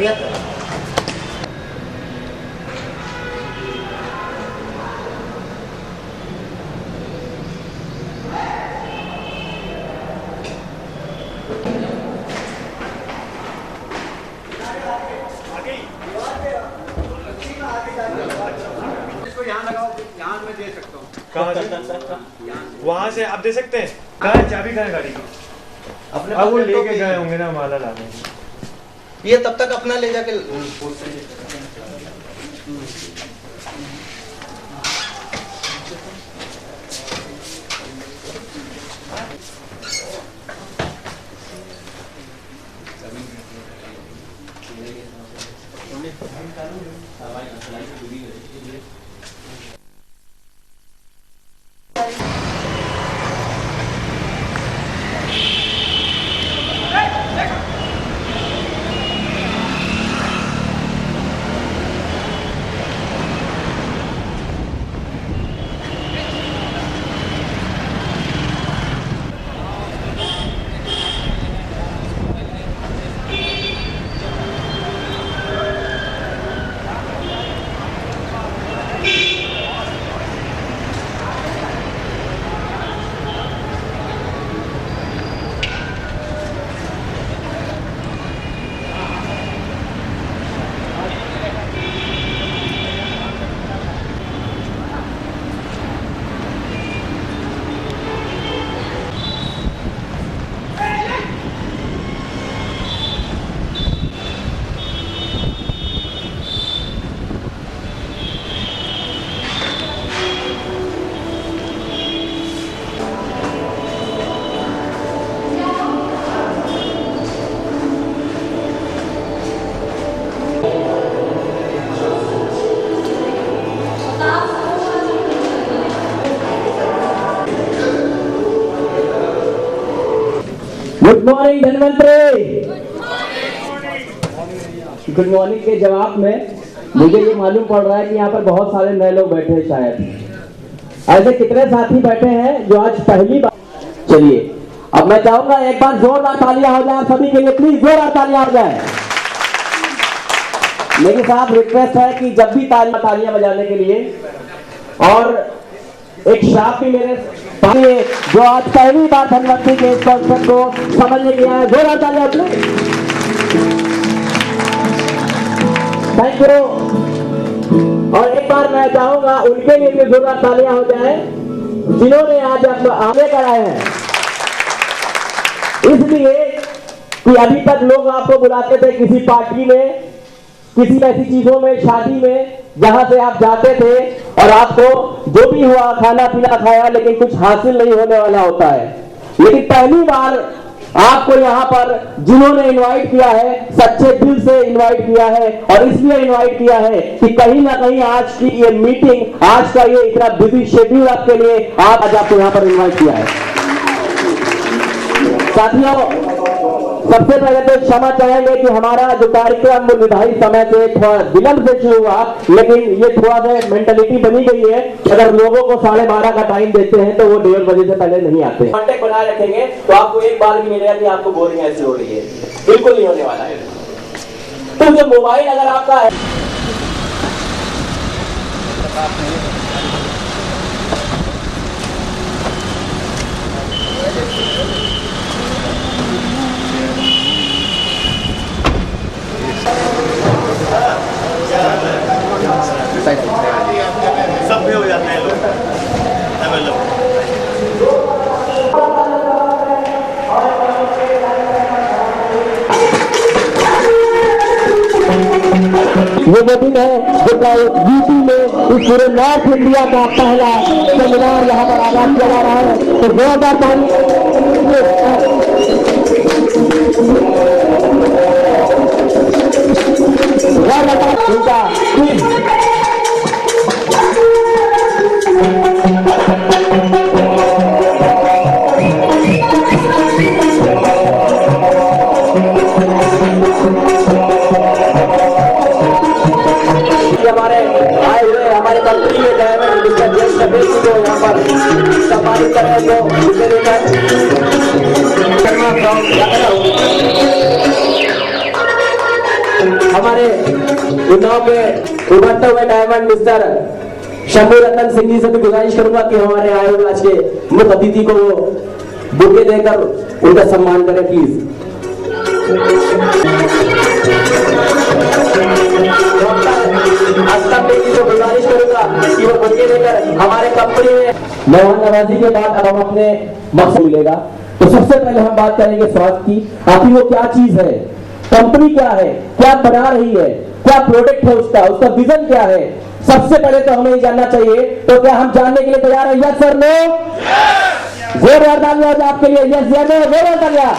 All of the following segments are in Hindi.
बढ़िया था। यहाँ लगाओ, यहाँ मैं दे सकता हूँ। कहाँ से? वहाँ से आप दे सकते हैं। कहाँ है चाबी, कहाँ है गाड़ी की? अपने अब वो पास लेके तो गए होंगे ना माला लाने। ये तब तक अपना ले जाके good morning Dhanvantari. Good morning के जवाब में मुझे ये मालूम पड़ रहा है कि यहाँ पर बहुत सारे नए लोग बैठे हैं। शायद ऐसे कितने साथी बैठे हैं जो आज पहली बार। चलिए अब मैं चाहूंगा एक बार जोरदार तालियां हो जाए सभी के लिए, प्लीज जोरदार तालियां हो जाए। मेरे साथ रिक्वेस्ट है कि जब भी तालियां बजाने के लिए, और एक श्राप भी मेरे जो आज पहली बार धनवंतरी के इस कॉन्सेप्ट को समझने के लिए आए, जोरदार तालियां हो जाए। Thank you. और एक बार मैं चाहूंगा उनके लिए भी जोरदार तालियां हो जाए जिन्होंने आज आगे कराए हैं। इसलिए कि अभी तक लोग आपको बुलाते थे किसी पार्टी में, किसी ऐसी चीजों में, शादी में, जहां से आप जाते थे और आपको जो भी हुआ खाना पीना खाया, लेकिन कुछ हासिल नहीं होने वाला होता है। लेकिन पहली बार आपको यहाँ पर जिन्होंने इनवाइट किया है, सच्चे दिल से इनवाइट किया है, और इसलिए इनवाइट किया है कि कहीं ना कहीं आज की ये मीटिंग, आज का ये इतना बिजी शेड्यूल आपके लिए, आज आपको यहाँ पर इनवाइट किया है। साथियों, सबसे पहले तो क्षमा चाहेंगे कि हमारा जो कार्यक्रम निर्धारित समय से थोड़ा विलंब से शुरू हुआ, लेकिन ये थोड़ा सा मेंटलिटी बनी गई है कि अगर लोगों को 12:30 का टाइम देते हैं तो वो 1:30 बजे से पहले नहीं आते। कांटेक्ट बनाए रखेंगे तो आपको एक बार भी मिलेगा कि आपको बोरिंग ऐसी हो रही है, बिल्कुल नहीं होने वाला है। तो जो मोबाइल अगर आपका है, सब भी हो जाते हैं लोग। ये वो दिन है जब यूपी में इस पूरे नॉर्थ इंडिया का पहला सेमिनार यहाँ पर आगाज किया जा रहा है। तो 2005 हमारे कंपनी में गए हैं, जिसका ज्येष्ठ व्यक्ति को यहाँ पर सम्मानित करें, जो हमारे उन्नाव के उभरते हुए डायमंड मिस्टर शंभू रतन सिंह जी से भी गुजारिश करूंगा कि हमारे आए हुए आज के मुख्य अतिथि को वो बुके देकर उनका सम्मान करें प्लीज। को गुजारिश करूंगा कि वो बुके देकर हमारे कंपनी में मेहमान नवाजी के बाद अब हम अपने मकसद मिलेगा। तो सबसे पहले हम बात करेंगे स्वास्थ्य की। आखिर वो क्या चीज है, कंपनी क्या है, क्या बना रही है, क्या प्रोडक्ट है, उसका विजन क्या है। सबसे पहले तो हमें ये जानना चाहिए। तो क्या हम जानने के लिए तैयार हैं? Yes sir, no? जोरदार तालियां आपके लिए। यस या नो? जोरदार तालियां।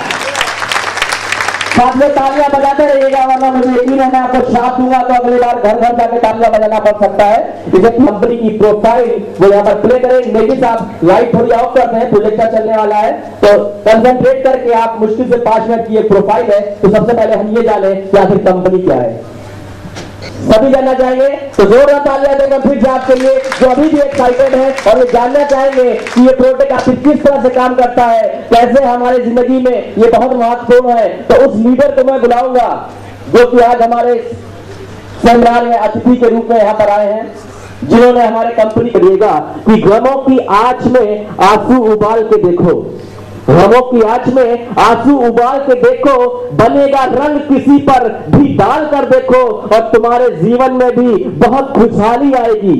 साथ में तालियां बजाते रहिएगा, वरना मुझे यकीन है मैं आपको श्राप दूंगा तो अगली बार घर घर जाकर तालियां बजाना पड़ सकता है। इसे कंपनी की प्रोफाइल वो यहाँ पर प्ले करें। नेगी साहब लाइट थोड़ी ऑफ करते हैं, प्रोजेक्टर चलने वाला है, तो कंसंट्रेट करके आप मुश्किल से 5 मिनट की एक प्रोफाइल है। तो सबसे पहले हम ये जाने कि आखिर कंपनी क्या है, सभी जानना चाहेंगे। तो जोरदार तालियां देकर फिर आपके लिए जो अभी भी एक्साइटेड है और ये जानना चाहेंगे कि ये प्रोडक्ट आखिर किस तरह से काम करता है, कैसे हमारे जिंदगी में ये बहुत महत्वपूर्ण है। तो उस लीडर को मैं बुलाऊंगा जो कि आज हमारे सम्माननीय अतिथि के रूप में यहाँ पर आए हैं, जिन्होंने हमारे कंपनी करिएगा कि गमों की आंच में आंसू उबाल के देखो, गमों की आंच में आंसू उबाल के देखो, बनेगा रंग किसी पर भी डाल कर देखो और तुम्हारे जीवन में भी बहुत खुशहाली आएगी,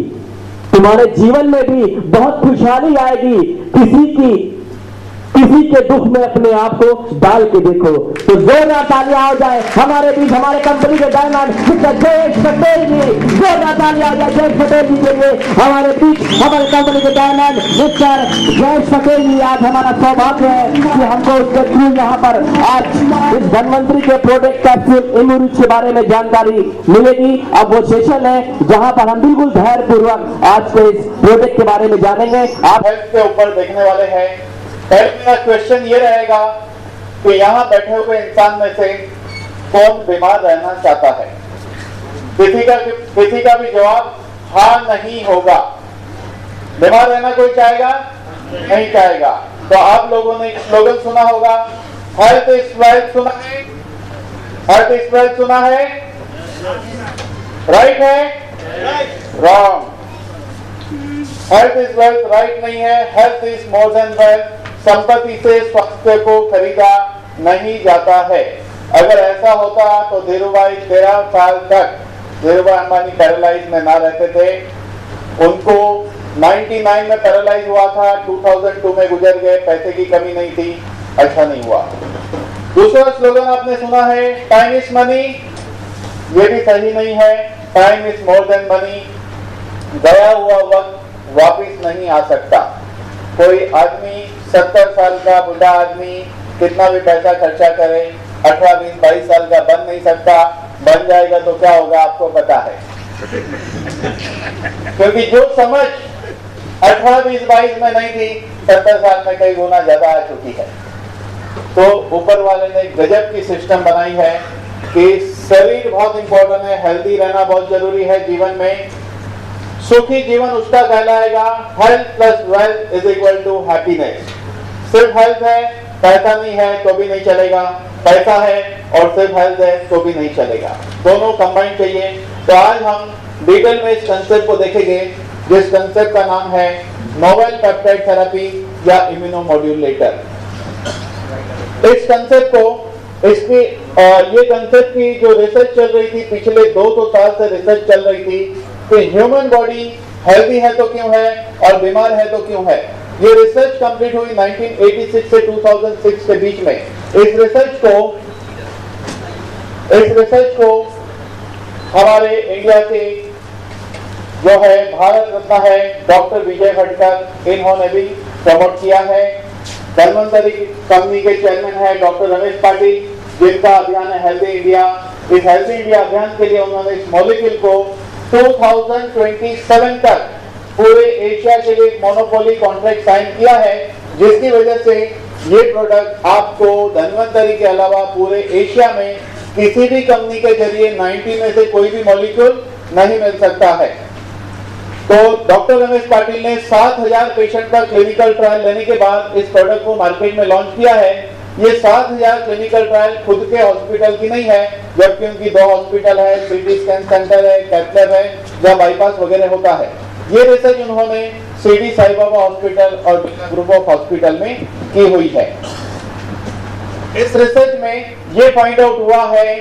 तुम्हारे जीवन में भी बहुत खुशहाली आएगी। किसी के दुख में अपने आप को डाल के देखो। तो जोरदार तालियां हो जाए हमारे बीच हमारे कंपनी के डायमंड मिस्टर जयेश पटेल जी। जोरदार तालियां हो जाए जयेश पटेल जी के लिए। हमारे बीच हमारे कंपनी के डायमंड मिस्टर जयेश पटेल जी। आज हमारा सौभाग्य है कि हमको उसके थ्रू यहाँ पर आज इस धनवंतरी के प्रोडक्ट कैप्सूल इम्यूनिट के बारे में जानकारी मिलेगी। अब वो सेशन है जहाँ पर हम बिल्कुल धैर्य पूर्वक आज के इस प्रोडक्ट के बारे में जानेंगे। आप हेल्थ के ऊपर देखने वाले हैं। पहला क्वेश्चन ये रहेगा कि यहाँ बैठे हुए इंसान में से कौन बीमार रहना चाहता है? किसी का भी जवाब हाँ नहीं होगा। बीमार रहना कोई चाहेगा? नहीं चाहेगा। तो आप लोगों ने स्लोगन सुना होगा, हेल्थ इज वेल्थ सुना है? हेल्थ इज वेल्थ सुना है? राइट है? Wrong. Health is wealth right नहीं है। Health is more than wealth. संपत्ति से स्वास्थ्य को खरीदा नहीं जाता है। अगर ऐसा होता तो धीरूभाई 13 साल तक धीरूभाई अंबानी पैरालाइज में ना रहते थे। उनको 99 में पैरालाइज हुआ था, 2002 में गुजर गए। पैसे की कमी नहीं थी, अच्छा नहीं हुआ। दूसरा स्लोगन आपने सुना है, टाइम इज मनी। ये भी सही नहीं है। Time is more than money. गया हुआ वक्त वापिस नहीं आ सकता। कोई आदमी 70 साल का बुढ़ा आदमी कितना भी पैसा खर्चा करे 18, 20, 22 साल का बन नहीं सकता। बन जाएगा तो क्या होगा आपको पता है। क्योंकि जो समझ 18, 20, 22 में नहीं थी 70 साल में कई गुना ज्यादा आ चुकी है। तो ऊपर वाले ने गजब की सिस्टम बनाई है कि शरीर बहुत इंपॉर्टेंट है, हेल्दी रहना बहुत जरूरी है जीवन में। सुखी जीवन उसका कहलाएगा health plus wealth is equal to happiness. सिर्फ हेल्थ है, पैसा नहीं है तो भी नहीं चलेगा। पैसा है और सिर्फ हेल्थ है तो भी नहीं चलेगा। दोनों कंबाइन चाहिए। तो आज हम डिटेल में इस कंसेप्ट को देखेंगे, जिस कंसेप्ट का नाम है नोवेल पेप्टाइड थेरेपी या इम्यूनोमोड्यूलेटर। इस कंसेप्ट को ये कंसेप्ट की जो रिसर्च चल रही थी पिछले 200 साल से रिसर्च चल रही थी कि ह्यूमन बॉडी हेल्दी है तो क्यों है और बीमार है तो क्यों है। ये रिसर्च कंप्लीट हुई 1986 से 2006 के बीच में। इस रिसर्च को हमारे इंडिया के जो है भारत रत्न है डॉक्टर विजय भटकर, इन्होंने भी प्रमोट किया है। धनवंतरी कंपनी के चेयरमैन है डॉक्टर रमेश पाटिल, जिनका अभियान है हेल्दी इंडिया। इस हेल्दी इंडिया अभियान के लिए उन्होंने इस मॉलिक्यूल को 2027 तक पूरे एशिया के लिए मोनोपोली कॉन्ट्रैक्ट साइन किया है, जिसकी वजह से ये प्रोडक्ट आपको धनवंतरी के अलावा पूरे एशिया में किसी भी कंपनी के जरिए 90 में से कोई भी मॉलिक्यूल नहीं मिल सकता है। तो डॉक्टर रमेश पाटिल ने 7000 पेशेंट का क्लिनिकल ट्रायल लेने के बाद इस प्रोडक्ट को मार्केट में लॉन्च किया है। ये 7,000 क्लिनिकल ट्रायल खुद के हॉस्पिटल की नहीं है, जबकि उनकी 2 हॉस्पिटल है, सीटी स्कैन सेंटर है, कैथ लैब है, जहाँ बाईपास वगैरह होता है। ये रिसर्च उन्होंने शिरडी साई बाबा हॉस्पिटल और ग्रुप ऑफ हॉस्पिटल में की हुई है। इस रिसर्च में ये फाइंड आउट हुआ है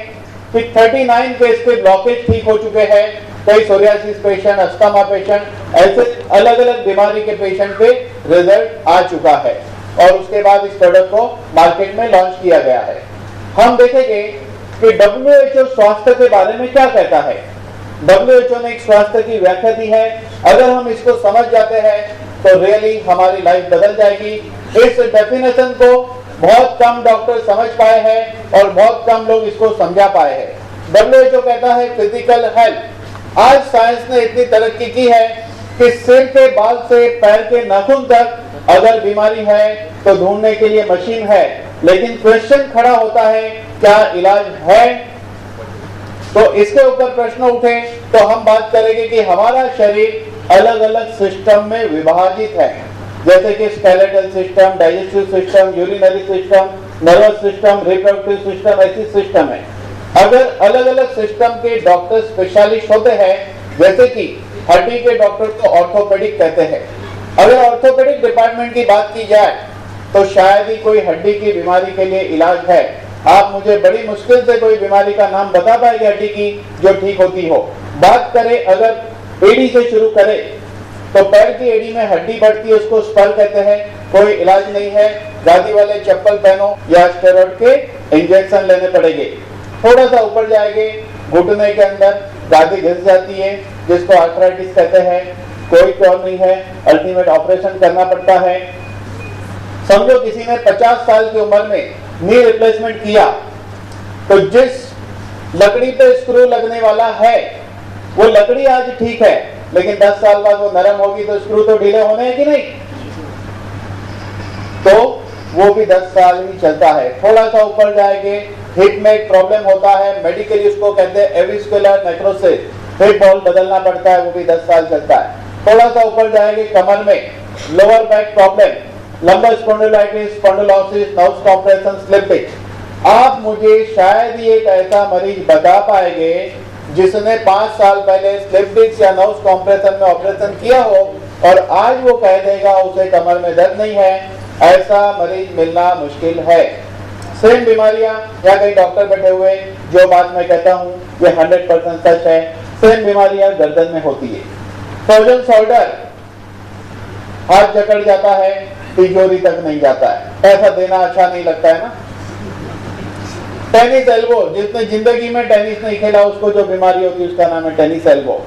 कि 39 केस के ब्लॉकेज ठीक हो चुके हैं। कई सोरियासिस पेशेंट, अस्थमा पेशेंट, ऐसे अलग अलग बीमारी के पेशेंट पे रिजल्ट आ चुका है और उसके बाद इस प्रोडक्ट को मार्केट में लॉन्च किया गया है। हम देखेंगे कि WHO स्वास्थ्य के बारे में क्या कहता है। WHO ने एक स्वास्थ्य की व्याख्या दी है। अगर हम इसको समझ जाते हैं तो रियली हमारी लाइफ बदल जाएगी। इस डेफिनेशन को बहुत कम डॉक्टर समझ पाए हैं और बहुत कम लोग इसको समझा पाए हैं। WHO कहता है फिजिकल हेल्थ। आज साइंस ने इतनी तरक्की की है कि सिर के बाल से पैर के नाखून तक अगर बीमारी है तो ढूंढने के लिए मशीन है, लेकिन क्वेश्चन खड़ा होता है क्या इलाज है। तो इसके ऊपर प्रश्न उठे तो हम बात करेंगे कि हमारा शरीर अलग अलग सिस्टम में विभाजित है, जैसे कि skeletal system, digestive system, urinary system, nervous system, reproductive system, ऐसी सिस्टम है। अगर अलग अलग सिस्टम के डॉक्टर स्पेशलिस्ट होते हैं, जैसे कि हड्डी के डॉक्टर को ऑर्थोपेडिक कहते हैं। अगर ऑर्थोपेडिक डिपार्टमेंट की बात की जाए तो शायद ही कोई हड्डी की बीमारी के लिए इलाज है। आप मुझे बड़ी मुश्किल से कोई बीमारी का नाम बता पाएंगे हड्डी की जो ठीक होती हो। बात करें अगर एडी से शुरू करें तो पैर की एडी में हड्डी बढ़ती है, उसको स्पर कहते हैं, कोई इलाज नहीं है। गादी वाले चप्पल पहनो या स्टेरॉइड के इंजेक्शन लेने पड़ेंगे। थोड़ा सा ऊपर जाएंगे, घुटने के अंदर गादी घिस जाती है जिसको आर्थराइटिस कहते हैं, कोई क्योर नहीं है, अल्टीमेट ऑपरेशन करना पड़ता है। समझो किसी ने 50 साल की उम्र में नी रिप्लेसमेंट किया तो जिस लकड़ी पे स्क्रू लगने वाला है वो लकड़ी आज ठीक है, लेकिन 10 साल बाद वो नरम होगी तो स्क्रू तो ढीले होने हैं कि नहीं, तो वो भी 10 साल ही चलता है। थोड़ा सा ऊपर जाएंगे, हिप में एक प्रॉब्लम होता है, मेडिकली उसको कहते हैं एविस्कुलर नेक्रोसिस, हिप बॉल बदलना पड़ता है, वो भी 10 साल चलता है। थोड़ा सा ऊपर जाएंगे, कमर में lower back problem, lumbar spondylitis, spondylosis, nerve compression, slipping. आप मुझे शायद ही एक ऐसा मरीज बता पाएंगे जिसने 5 साल पहले स्लिप डिस्क या नर्व कंप्रेशन में ऑपरेशन किया हो और आज वो कह देगा उसे कमर में दर्द नहीं है। ऐसा मरीज मिलना मुश्किल है। सेम बीमारियां, या कई डॉक्टर बैठे हुए, जो बात मैं कहता हूं ये 100% सच है। सेम बीमारियां गर्दन में होती है। फ्रोजन शोल्डर, हाथ जकड़ जाता है, तिजोरी तक नहीं जाता है, पैसा देना अच्छा नहीं लगता है ना। टेनिस एल्बो, जिसने जिंदगी में टेनिस नहीं खेला उसको जो बीमारी होती है उसका नाम है टेनिस एल्बो।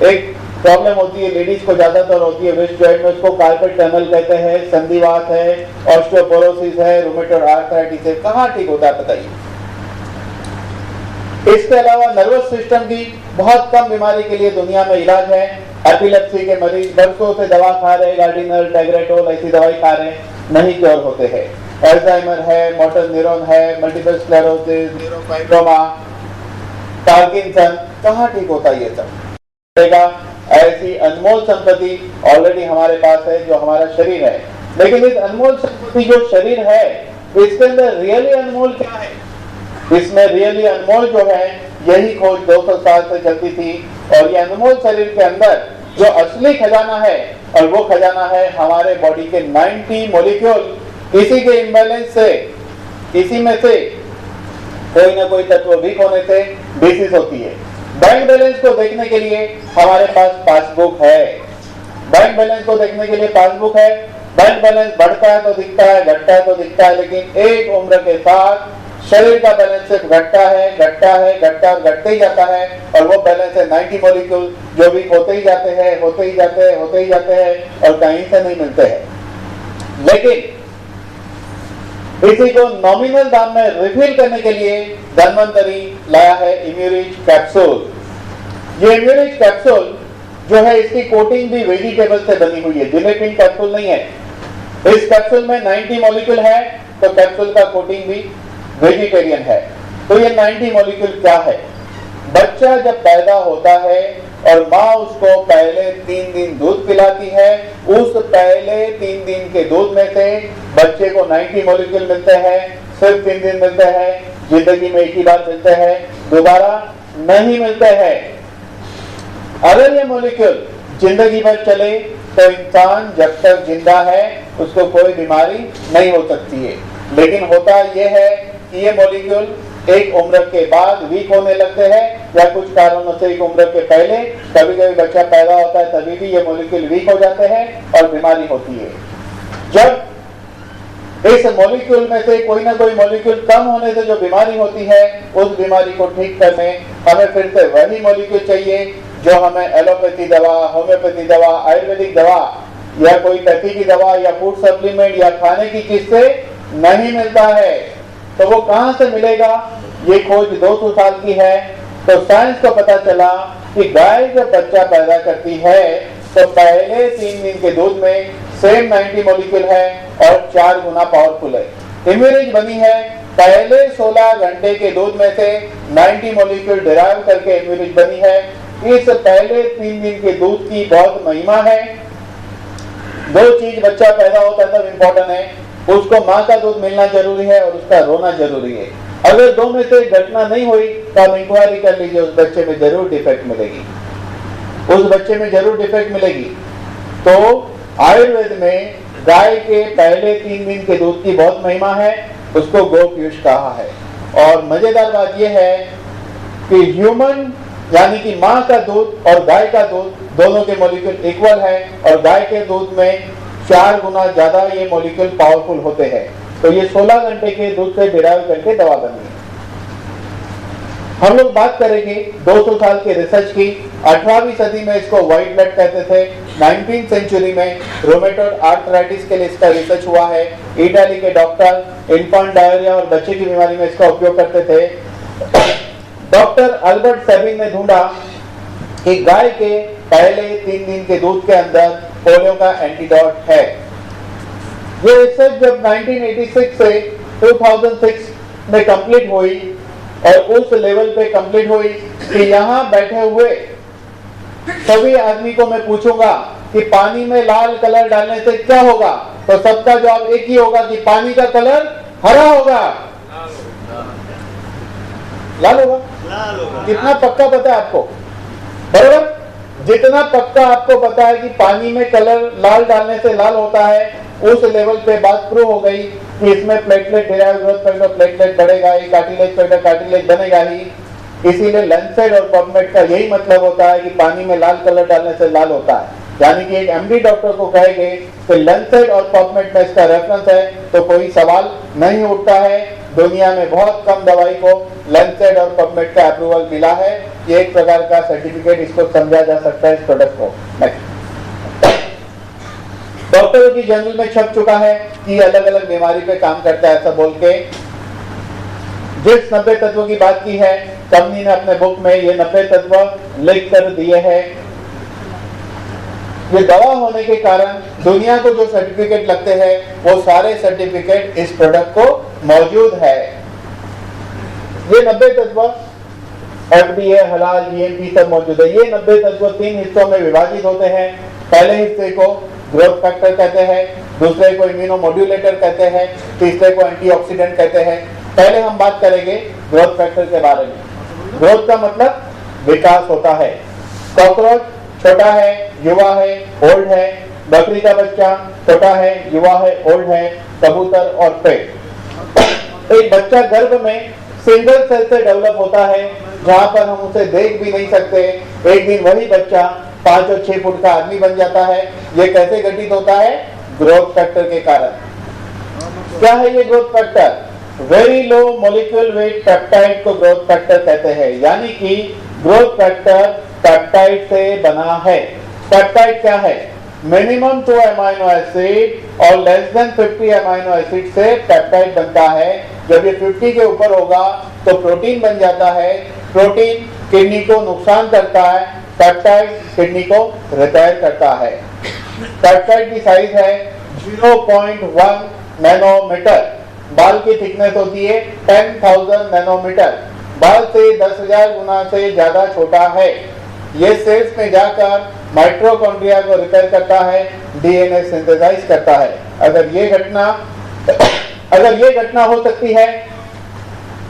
एक प्रॉब्लम होती है, लेडीज को ज्यादातर होती है, वेस्ट जॉइंट में, उसको कार्पेट टनल कहते हैं, संधिवात है, ऑस्टियोपोरोसिस है, रूमेटॉइड आर्थराइटिस है। कहाँ ठीक होता है बताइए। इसके अलावा नर्वस सिस्टम की बहुत कम बीमारी के लिए दुनिया में इलाज है। एपिलेप्सी के मरीज बरसों से दवा खा रहे, गार्डिनल, टैग्रेटोल ऐसी दवाई खा रहे, नहीं क्योर होते हैं। अल्जाइमर है, मोटर न्यूरॉन है, मल्टीपल स्क्लेरोसिस, न्यूरोफाइब्रोमा, पार्किंसन, कहाँ ठीक होता है ये सब। ऐसी अनमोल संपत्ति ऑलरेडी हमारे पास है जो हमारा शरीर है, लेकिन इस अनमोल संपत्ति जो शरीर है इसके अंदर रियली अनमोल क्या है। इसमें रियली अनमोल जो है यही खोज 200 साल से चलती थी और ये अनमोल शरीर के अंदर जो असली खजाना है और वो खजाना है हमारे बॉडी के 90 मॉलिक्यूल। इसी के इम्बैलेंस से, इसी में से कोई ना कोई तत्व वीक होने से डिसीज होती है। बैंक बैलेंस को देखने के लिए हमारे पास पासबुक है। बैंक बैलेंस को देखने के लिए पासबुक है। बैंक बैलेंस बढ़ता है तो दिखता है, घटता है तो दिखता है, लेकिन एक उम्र के साथ शरीर का बैलेंस सिर्फ घटता है, घटता है, घटता और घटते ही जाता है और वो बैलेंस है 90 मॉलिक्यूल जो भी होते ही जाते हैं, होते ही जाते हैं, होते ही जाते हैं और कहीं से नहीं मिलते हैं। लेकिन इसी को नॉमिनल दाम में रिफिल करने के लिए धन्वंतरी लाया है इम्यूरिज कैप्सूल। ये इम्यूरिज कैप्सूल जो है इसकी कोटिंग भी वेजिटेबल से बनी हुई है, जिलेटिन कैप्सूल नहीं है। इस कैप्सूल में 90 मॉलिक्यूल है तो कैप्सूल का कोटिंग भी वेजिटेरियन है। तो ये 90 मॉलिक्यूल क्या है। बच्चा जब पैदा होता है और माँ उसको पहले 3 दिन दूध पिलाती है, उस पहले 3 दिन के दूध में से बच्चे को 90 मॉलिक्यूल मिलते हैं। सिर्फ 3 दिन मिलते हैं, जिंदगी में एक ही बार मिलते हैं, दोबारा नहीं मिलते हैं। अगर ये मॉलिक्यूल जिंदगी भर चले तो इंसान जब तक जिंदा है उसको कोई बीमारी नहीं हो सकती है। लेकिन होता यह है कि ये मॉलिक्यूल एक उम्र के बाद वीक होने लगते हैं या कुछ कारणों से एक उम्र के पहले कभी कभी बच्चा पैदा होता है तभी भी ये मॉलिक्यूल वीक हो जाते हैं और बीमारी होती है। जब इस मॉलिक्यूल में से कोई ना कोई मॉलिक्यूल कम होने से जो बीमारी होती है, उस बीमारी को ठीक करने हमें फिर से वही मॉलिक्यूल चाहिए जो हमें एलोपैथी दवा, होम्योपैथी दवा, आयुर्वेदिक दवा या कोई पैथी की दवा या फूड सप्लीमेंट या खाने की चीज से नहीं मिलता है। तो वो कहां से मिलेगा? ये खोज 200 साल की है। तो साइंस को पता चला कि गाय जब बच्चा पैदा करती है तो पहले 3 दिन के दूध में सेम 90 मॉलिक्यूल है और 4 गुना पावरफुल है। इम्यूनिटी बनी है, पहले 16 घंटे के दूध में से 90 मॉलिक्यूल डिराइव करके इम्यूनिटी बनी है। इस पहले 3 दिन के दूध की बहुत महिमा है। 2 चीज बच्चा पैदा होता है तब इम्पोर्टेंट है, उसको माँ का दूध मिलना जरूरी है और उसका रोना जरूरी है। अगर 2 में से घटना नहीं हुई तो आप इंक्वायरी कर लीजिए, उस बच्चे में जरूर डिफेक्ट मिलेगी, उस बच्चे में जरूर डिफेक्ट मिलेगी। तो आयुर्वेद में गाय के पहले 3 दिन के दूध की बहुत महिमा है, उसको गोपीयूष कहा है। और मजेदार बात यह है कि ह्यूमन यानी कि माँ का दूध और गाय का दूध दोनों के मॉलिक्यूल इक्वल है और गाय के दूध में 4 गुना ज्यादा ये मॉलिक्यूल पावरफुल होते हैं। तो ये 16 घंटे के दूध से डिराइव करके दवा बनी है। हम लोग बात करेंगे 200 साल के रिसर्च की। 18वीं सदी में इसको व्हाइट ब्लड कहते थे। 19th सेंचुरी में रोमेटॉइड आर्थराइटिस के लिए इसका रिसर्च हुआ है। इटाली के डॉक्टर इन्फेंट डायरिया और बच्चे की बीमारी में इसका उपयोग करते थे। डॉक्टर अल्बर्ट सेबिन ने ढूंढा कि गाय के पहले 3 दिन के दूध के अंदर पोलियो का एंटीडोट है। ये रिसर्च जब 1986 से 2006 में कंप्लीट हुई और उस लेवल पे कंप्लीट हुई कि यहाँ बैठे हुए सभी आदमी को मैं पूछूंगा कि पानी में लाल कलर डालने से क्या होगा, तो सबका जवाब एक ही होगा कि पानी का कलर हरा होगा। लाल होगा? कितना पक्का पता है आपको? बराबर? जितना पक्का आपको पता है कि पानी में कलर लाल डालने से लाल होता है, उस लेवल पे बात प्रूव हो गई कि इसमें platelet derive growth factor platelet बढ़ेगा ही, कार्टिलेज फैक्टर कार्टिलेज बनेगा ही। इसीलिए लैंसेट और पबमेड का यही मतलब होता है कि पानी में लाल कलर डालने से लाल होता है। यानी कि एक एमडी डॉक्टर को कहेंगे कि लैंसेट और पबमेड में इसका रेफरेंस है तो कोई सवाल नहीं उठता है। दुनिया में बहुत कम दवाई को लैंसेट और पबमेड का अप्रूवल मिला है। ये एक प्रकार का सर्टिफिकेट, इसको समझा जा सकता है इस प्रोडक्ट को। डॉक्टरों की जर्नल में छप चुका है कि अलग अलग बीमारी पे काम करता है, ऐसा बोल के जिस 90 तत्वों की बात की है कंपनी ने अपने बुक में ये 90 तत्व लिख कर दिए हैं। ये दवा होने के कारण दुनिया को जो सर्टिफिकेट लगते हैं वो सारे सर्टिफिकेट इस प्रोडक्ट को मौजूद है। ये 90 तत्व FDA, हलाल, GMP सब मौजूद है। ये 90 तत्व 3 हिस्सों में विभाजित होते हैं। पहले हिस्से को ग्रोथ फैक्टर कहते हैं, दूसरे को इम्यूनोमोड्यूलेटर कहते हैं, तीसरे को एंटीऑक्सीडेंट कहते हैं। पहले हम बात करेंगे ग्रोथ फैक्टर के बारे में। ग्रोथ का मतलब विकास होता है। कॉकरोच छोटा है, युवा है, ओल्ड है। बकरी का बच्चा छोटा है, युवा है, ओल्ड है। कबूतर और पेट। एक बच्चा गर्भ में सिंगल सेल से डेवलप होता है, जहां पर हम उसे देख भी नहीं सकते। एक दिन वही बच्चा 5 और 6 फुट का आदमी बन जाता है। ये कैसे घटित होता है? ग्रोथ फैक्टर के कारण। क्या है ये growth factor? Very low molecule weight peptide को ग्रोथ फैक्टर कहते हैं। यानी कि ग्रोथ फैक्टर पेप्टाइड से बना है। पेप्टाइड क्या है? मिनिमम 2 अमीनो एसिड और लेस देन 50 अमीनो एसिड से पेप्टाइड बनता है। जब ये 50 के ऊपर होगा तो प्रोटीन बन जाता है। प्रोटीन किडनी को नुकसान करता है, पेप्टाइड किडनी को रिपेयर करता है। पेप्टाइड की साइज है 0.1 नैनोमीटर। बाल की थिकनेस होती है 10,000 नैनोमीटर। बाल से 10,000 गुना से ज्यादा छोटा है। ये सेल्स में जाकर माइटोकॉन्ड्रिया को रिपेयर करता है, डीएनए सिंथेसाइज करता है। अगर ये घटना अगर ये घटना हो सकती है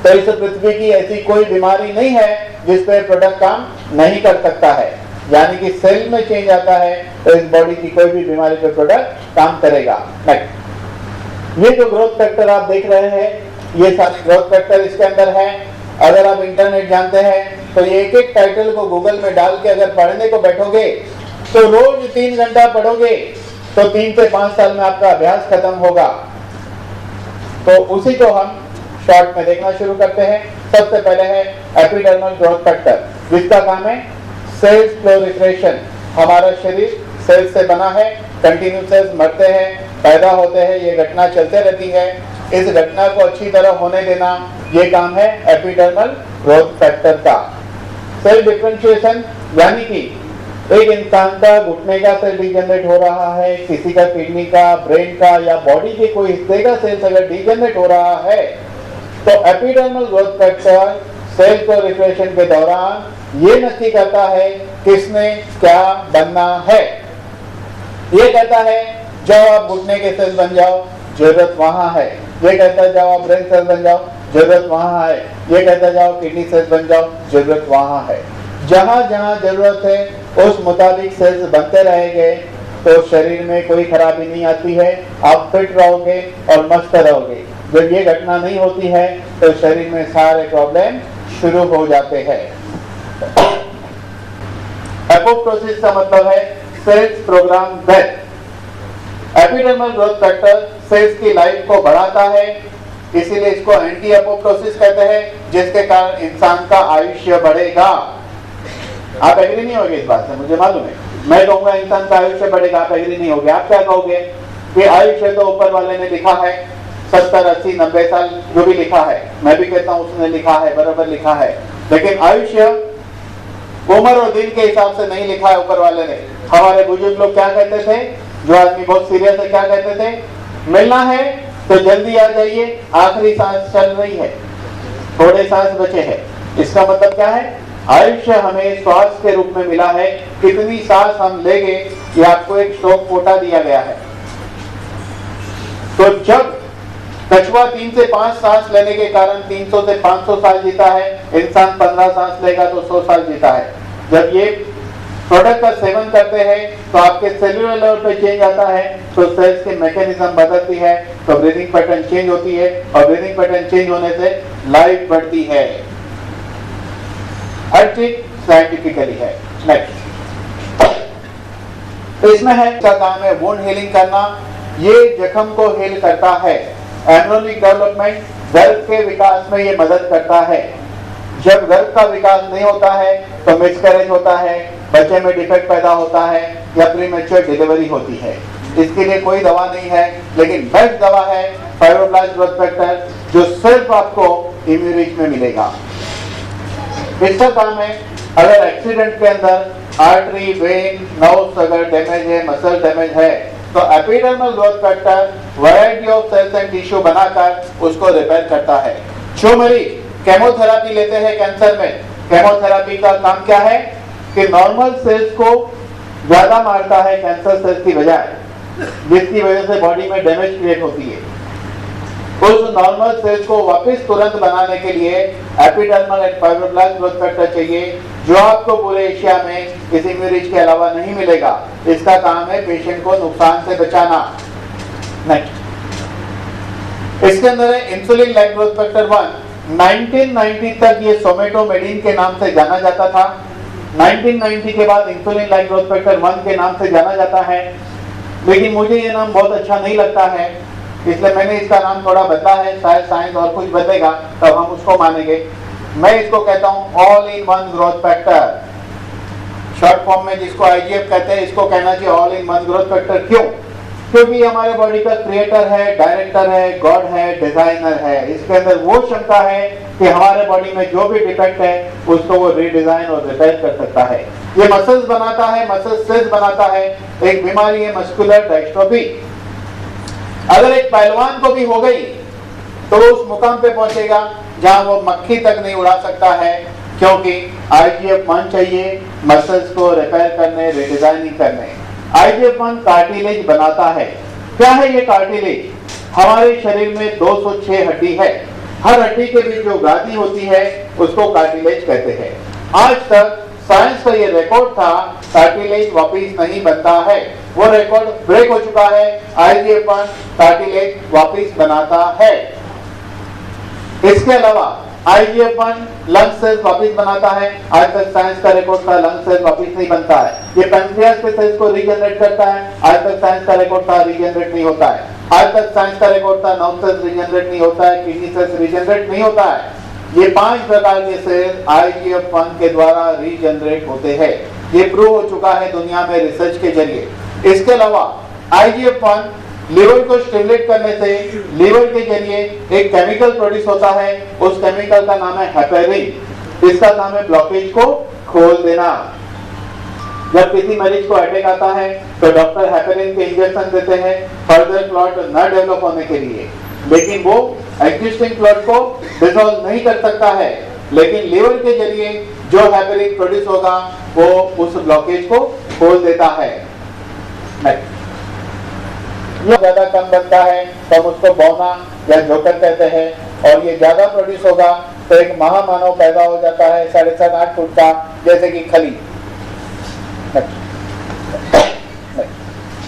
तो इस पृथ्वी की ऐसी कोई बीमारी नहीं है जिस पे प्रोडक्ट काम नहीं कर सकता है। यानी कि सेल में चेंज आता है तो इस बॉडी की कोई भी बीमारी पे प्रोडक्ट काम करेगा। नेक्स्ट, ये जो ग्रोथ फैक्टर आप देख रहे हैं, ये सारे ग्रोथ फैक्टर इसके अंदर है। अगर आप इंटरनेट जानते हैं तो ये एक एक टाइटल को गूगल में डाल के अगर पढ़ने को बैठोगे तो रोज 3 घंटा पढ़ोगे तो 3 से 5 साल में आपका अभ्यास खत्म होगा। तो उसी को हम शॉर्ट में देखना शुरू करते हैं। सबसे पहले है एपिडर्मल ग्रोथ फैक्टर, जिसका काम है सेल्स प्रोलिफरेशन। हमारा शरीर सेल्स से बना है, कंटिन्यू सेल्स मरते हैं, पैदा होते हैं, ये घटना चलते रहती है। इस घटना को अच्छी तरह होने देना, ये काम है एपिडर्मल ग्रोथ फैक्टर का। सेल डिफरेंशिएशन यानी कि एक इंसान का घुटने का सेल डिजेनरेट हो रहा है, किसी का किडनी का, ब्रेन का या बॉडी के कोई हिस्से का सेल्स अगर डिजेनरेट हो रहा है तो epidermal growth factor cell proliferation के दौरान ये नक्की करता है किसने क्या बनना है। ये कहता है जाओ आप घुटने के सेल बन जाओ, जरूरत वहां है। ये कहता है जाओ आप ब्रेन सेल बन जाओ, जरूरत वहां है। ये कहता है जाओ किडनी सेल बन जाओ, जरूरत वहां है। जहां जहां जरूरत है उस मुताबिक सेल्स बनते रहेंगे तो शरीर में कोई खराबी नहीं आती है, आप फिट रहोगे और मस्त रहोगे। जब ये घटना नहीं होती है तो शरीर में सारे प्रॉब्लम शुरू हो जाते हैं। एपोप्टोसिस का मतलब है cells program death. Epidermal growth factor cells की लाइफ को बढ़ाता है, इसीलिए इसको एंटी एपोप्टोसिस कहते हैं, जिसके कारण इंसान का आयुष्य बढ़ेगा। आप एग्री नहीं होगे इस बात से, मुझे मालूम है। मैं कहूंगा इंसान का आयुष्य बढ़ेगा, आप एग्री नहीं होगे। आप क्या कहोगे कि आयुष्य तो ऊपर वाले ने लिखा है 70, 80, 90 साल जो भी लिखा है, मैं भी कहता हूं उसने लिखा है, बराबर लिखा है। लेकिन आयुष्य उम्र और दिन के हिसाब से नहीं लिखा है ऊपर वाले ने। हमारे बुजुर्ग लोग क्या कहते थे, जो आदमी बहुत सीरियस है, क्या कहते थे, मिलना है तो जल्दी आ जाइए, आखिरी सांस चल रही है, थोड़े सांस बचे हैं। इसका मतलब क्या है, आयुष्य हमें श्वास के रूप में मिला है, कितनी सांस हम लेंगे ये आपको एक स्टॉक कोटा दिया गया है। तो जब कछुआ 3 से 5 सांस लेने के कारण 300 से 500 साल जीता है, इंसान 15 सांस लेगा तो 100 साल जीता है। जब ये प्रोडक्ट का सेवन करते हैं तो आपके सेलुलर लेवल पे चेंज आता है, तो सेल्स की मैकेनिज्म बदलती है, तो ब्रीदिंग पैटर्न चेंज होती है, और ब्रीदिंग पैटर्न चेंज होने से लाइफ बढ़ती है। हर चीज साइंटिफिकली है। नेक्स्ट, तो इसमें है इसका काम है वुंड हीलिंग करना, ये जख्म को हील करता है। एम्ब्रियोनिक डेवलपमेंट, गर्भ के विकास में ये मदद करता है। जब गर्भ का विकास नहीं होता है तो मिसकैरेज होता है, बच्चे में डिफेक्ट पैदा होता है या प्रीमेच्योर डिलीवरी होती है। इसके लिए कोई दवा नहीं है, लेकिन बेस्ट दवा है फाइब्रोब्लास्ट ग्रोथ फैक्टर, जो सिर्फ आपको इम्यूनिटी में मिलेगा। इसका काम है अगर एक्सीडेंट के अंदर आर्टरी, वेन, नर्व्स अगर डैमेज है, मसल डैमेज है, तो epidermal growth factor variety of cells and tissue बनाकर उसको रिपेयर करता है। जो मरीज केमोथेरापी लेते हैं कैंसर में, केमोथेरापी का काम क्या है कि नॉर्मल सेल्स को ज्यादा मारता है कैंसर सेल्स की बजाय, जिसकी वजह से बॉडी में डैमेज क्रिएट होती है। उस नॉर्मल सेल्स को वापस तुरंत बनाने के लिए epidermal and fibroblast growth factor चाहिए, जो आपको पूरे एशिया में इस इम्यूनिटी के अलावा नहीं मिलेगा। इसका काम है पेशेंट को नुकसान से बचाना। नेक्स्ट, इसके अंदर है इंसुलिन लाइक ग्रोथ फैक्टर 1। 1990 तक ये सोमेटोमेडिन के नाम से जाना जाता था। 1990 के बाद इंसुलिन लाइक ग्रोथ फैक्टर 1 के नाम से जाना जाता है, लेकिन मुझे ये नाम बहुत अच्छा नहीं लगता है, इसलिए मैंने इसका नाम थोड़ा बदला है। शायद साइंस और कुछ बदलेगा तब हम उसको मानेंगे। मैं इसको कहता हूं all in one growth factor, short form में जिसको IGF कहते हैं, इसको कहना चाहिए all in one growth factor. क्यों? क्योंकि हमारे बॉडी का क्रिएटर है, डायरेक्टर है, गॉड है, डिजाइनर है। इसके अंदर वो क्षमता है कि हमारे बॉडी में जो भी डिफेक्ट है उसको वो रीडिजाइन और रिपेयर कर सकता है। ये मसल्स बनाता है, मसल सेल्स बनाता है। एक बीमारी है मस्कुलर डिस्ट्रोफी, अगर एक पहलवान को भी हो गई तो उस मुकाम पे पहुंचेगा जहां वो मक्खी तक नहीं उड़ा सकता है, क्योंकि IGF-1 चाहिए मसल्स को रिपेयर करने, रिडिजाइनिंग करने। IGF-1 कार्टिलेज बनाता है। क्या है ये कार्टिलेज? हमारे शरीर में 206 हड्डी है। हर हड्डी के बीच जो गादी होती है उसको कार्टिलेज कहते हैं। आज तक साइंस का ये रिकॉर्ड था, कार्टिलेज वापिस नहीं बनता है, वो रिकॉर्ड ब्रेक हो चुका है। IGF-1 कार्टिलेज वापिस बनाता है। इसके अलावा IGF-1 लंग सेल्स वापिस बनाता है। आज तक साइंस का रिकॉर्ड था, लंग सेल्स वापिस नहीं बनता है। ये पैंक्रियास के सेल्स को रीजनरेट करता है। आज तक साइंस का रिकॉर्ड था, रीजनरेट नहीं होता है। आज तक साइंस का रिकॉर्ड था, नर्व सेल्स रीजनरेट नहीं होता है, किडनी सेल्स रीजनरेट नहीं होता है। ये 5 प्रकार के सेल IGF-1 के द्वारा रीजनरेट होते हैं। ये प्रूव हो चुका है दुनिया में रिसर्च के जरिए। इसके अलावा IGF-1 लिवर को स्टिमुलेट करने से लिवर के जरिए एक केमिकल प्रोड्यूस होता है। उस केमिकल का नाम है हेपेरिन। इसका काम है ब्लॉकेज को खोल देना। जब किसी मरीज को अटैक आता है तो डॉक्टर हेपेरिन के इंजेक्शन देते हैं फर्दर क्लॉट न डेवलप होने के लिए, लेकिन वो एग्जिस्टिंग क्लॉट को डिसॉल्व नहीं कर सकता है। लेकिन लिवर के जरिए जो हेपेरिन प्रोड्यूस होगा वो उस ब्लॉकेज को खोल देता है। ये ज्यादा कम बनता है तो हम उसको बौना या जोकर कहते हैं, और ये ज्यादा प्रोड्यूस होगा तो एक महामानव पैदा हो जाता है 7.5-8 फुट का, जैसे कि खली।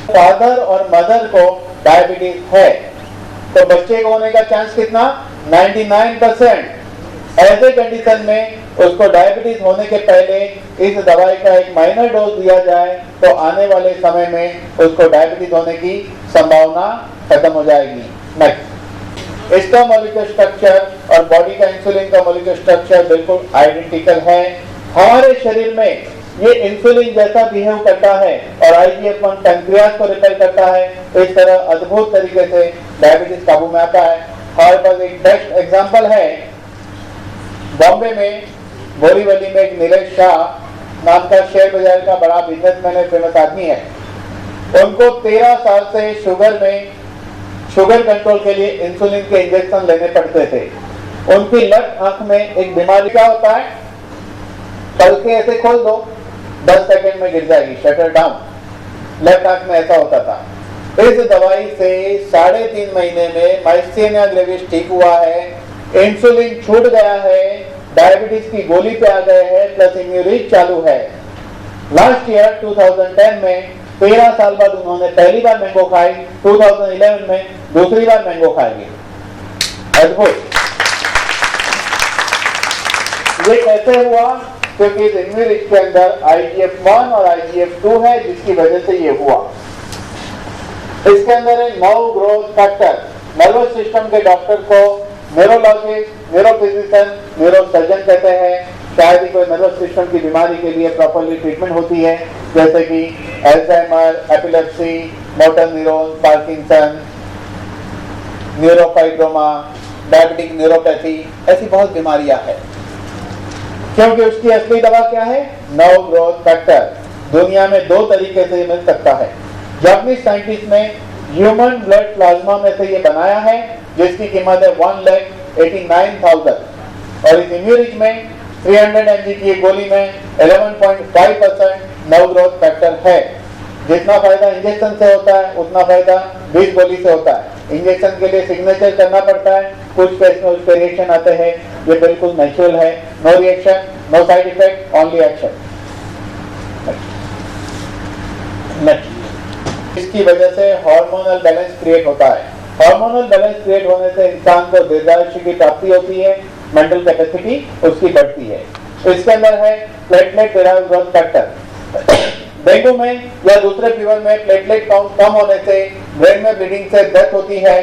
फादर और मदर को डायबिटीज है तो बच्चे को होने का चांस कितना? 99%। ऐसे कंडीशन में उसको डायबिटीज होने के पहले इस दवाई का एक माइनर डोज दिया जाए तो आने वाले समय में उसको डायबिटीज होने की संभावना खत्म हो जाएगी। नेक्स्ट, इसका मॉलिक्यूलर स्ट्रक्चर और बॉडी का इंसुलिन का मॉलिक्यूलर स्ट्रक्चर बिल्कुल आइडेंटिकल है। हमारे शरीर में ये इंसुलिन जैसा बिहेव करता है और IGF-1 पैंक्रियास को रिपेयर करता है। इस तरह अद्भुत तरीके से डायबिटीज काबू में आता है। हमारे पास एक बेस्ट एग्जांपल है, बॉम्बे में बोरीवली में एक नीलेश शाह नाम का शेयर बाजार का बड़ा बिजनेसमैन है, फेमस आदमी है। उनको 13 साल से शुगर कंट्रोल के लिए इंसुलिन के इंजेक्शन लेने पड़ते थे। उनकी लेफ्ट आंख में एक बीमारी क्या होता है, पल के ऐसे खोल दो 10 सेकंड में गिर जाएगी, शटर डाउन। लेफ्ट आंख में ऐसा होता था। इस दवाई से 3.5 महीने में माइस्थेनिया ग्रेविस ठीक हुआ है, इंसुलिन छूट गया है, डायबिटीज की गोली पे आ गए हैं, प्लस इम्यूरिज चालू है। लास्ट ईयर 2010 में 13 साल बाद उन्होंने पहली बार मैंगो खाई, 2011 में दूसरी बार मैंगो खाएंगे। अद्भुत। ये कैसे हुआ? क्योंकि इम्यूरिज के अंदर IGF-1 और IGF-2 है, जिसकी वजह से ये हुआ। इसके अंदर है nerve growth factor. Nervous system के डॉक्टर को न्यूरोलॉजिस्ट, न्यूरोफिजिशियन, न्यूरोसर्जन कहते हैं। शायद ही कोई नर्वस सिस्टम की बीमारी के लिए प्रॉपर्ली ट्रीटमेंट होती है, जैसे कि Alzheimer, epilepsy, motor neuron, Parkinson, neurofibroma, diabetic neuropathy, ऐसी बहुत बीमारियां हैं। क्योंकि उसकी असली दवा क्या है? Nerve growth factor. दुनिया में 2 तरीके से मिल सकता है। जापानीज साइंटिस्ट ने ह्यूमन ब्लड प्लाज्मा में से ये बनाया है, जिसकी कीमत है 1,89,000, और इस इम्यूरिज में 300 mg की गोली में 11.5% नर्व ग्रोथ फैक्टर है। जितना फायदा इंजेक्शन से होता है उतना फायदा 20 गोली से होता है। इंजेक्शन के लिए सिग्नेचर करना पड़ता है, कुछ केस में उसके रिएक्शन आते हैं। ये बिल्कुल नेचुरल है, no reaction, no side effect, only action. इसकी वजह से हार्मोनल बैलेंस क्रिएट होता है। हार्मोनल बैलेंस क्रिएट होने से इंसान को दीर्घायुष्य की प्राप्ति होती है, मेंटल कैपेसिटी उसकी बढ़ती है। इसके अंदर है platelet derived growth factor. Dengue में या दूसरे फीवर में प्लेटलेट काउंट कम होने से ब्रेन में ब्लीडिंग से डेथ होती है।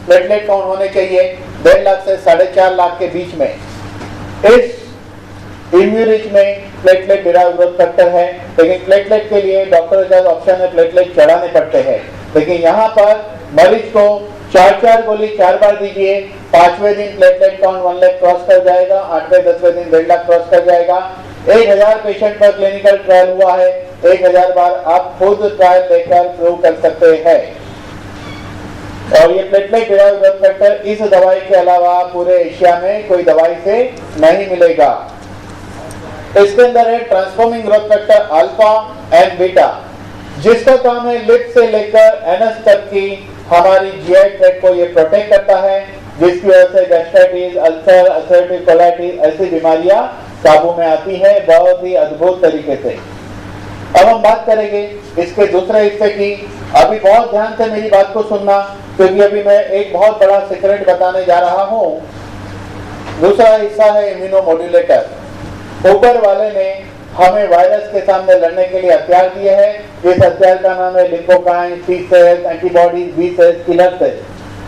प्लेटलेट काउंट होने चाहिए 1.5 लाख से 4.5 लाख के बीच में। इस इम्यूरिज में प्लेटलेट डिराइव्ड ग्रोथ फैक्टर है, लेकिन प्लेटलेट के लिए डॉक्टर के पास ऑप्शन है प्लेटलेट चढ़ाने पड़ते हैं। लेकिन यहाँ पर मरीज को 4 गोली 4 बार दीजिए। 5वें दिन प्लेटलेट काउंट 1 लाख क्रॉस कर जाएगा, 8वें 10वें दिन 1.5 लाख क्रॉस कर जाएगा। 1000 पेशेंट पर क्लिनिकल ट्रायल हुआ है। 1000 बार आप खुद ट्रायल लेकर प्रूव कर सकते हैं। और ये प्लेटलेट डिराइव्ड ग्रोथ फैक्टर इस दवाई के अलावा पूरे एशिया में कोई दवाई से नहीं मिलेगा। इसके अंदर है transforming growth factor alpha and beta, जिसका काम है लिप से लेकर एनस तक की हमारी जीआई ट्रैक्ट को ये प्रोटेक्ट करता है, जिसकी वजह से गैस्ट्राइटिस, अल्सर, अल्सरेटिव कोलाइटिस ऐसी बीमारियां काबू में आती है बहुत ही अद्भुत तरीके से। अब हम बात करेंगे इसके दूसरे हिस्से की। अभी बहुत ध्यान से मेरी बात को सुनना, क्योंकि अभी मैं एक बहुत बड़ा सीक्रेट बताने जा रहा हूं। दूसरा हिस्सा है इम्यूनोमोड्यूलेटर। ऊपर वाले ने हमें वायरस के सामने लड़ने के लिए हथियार दिए हैं। इस हथियार का नाम है lymphokine, T cells, antibodies, B cells, killer cells,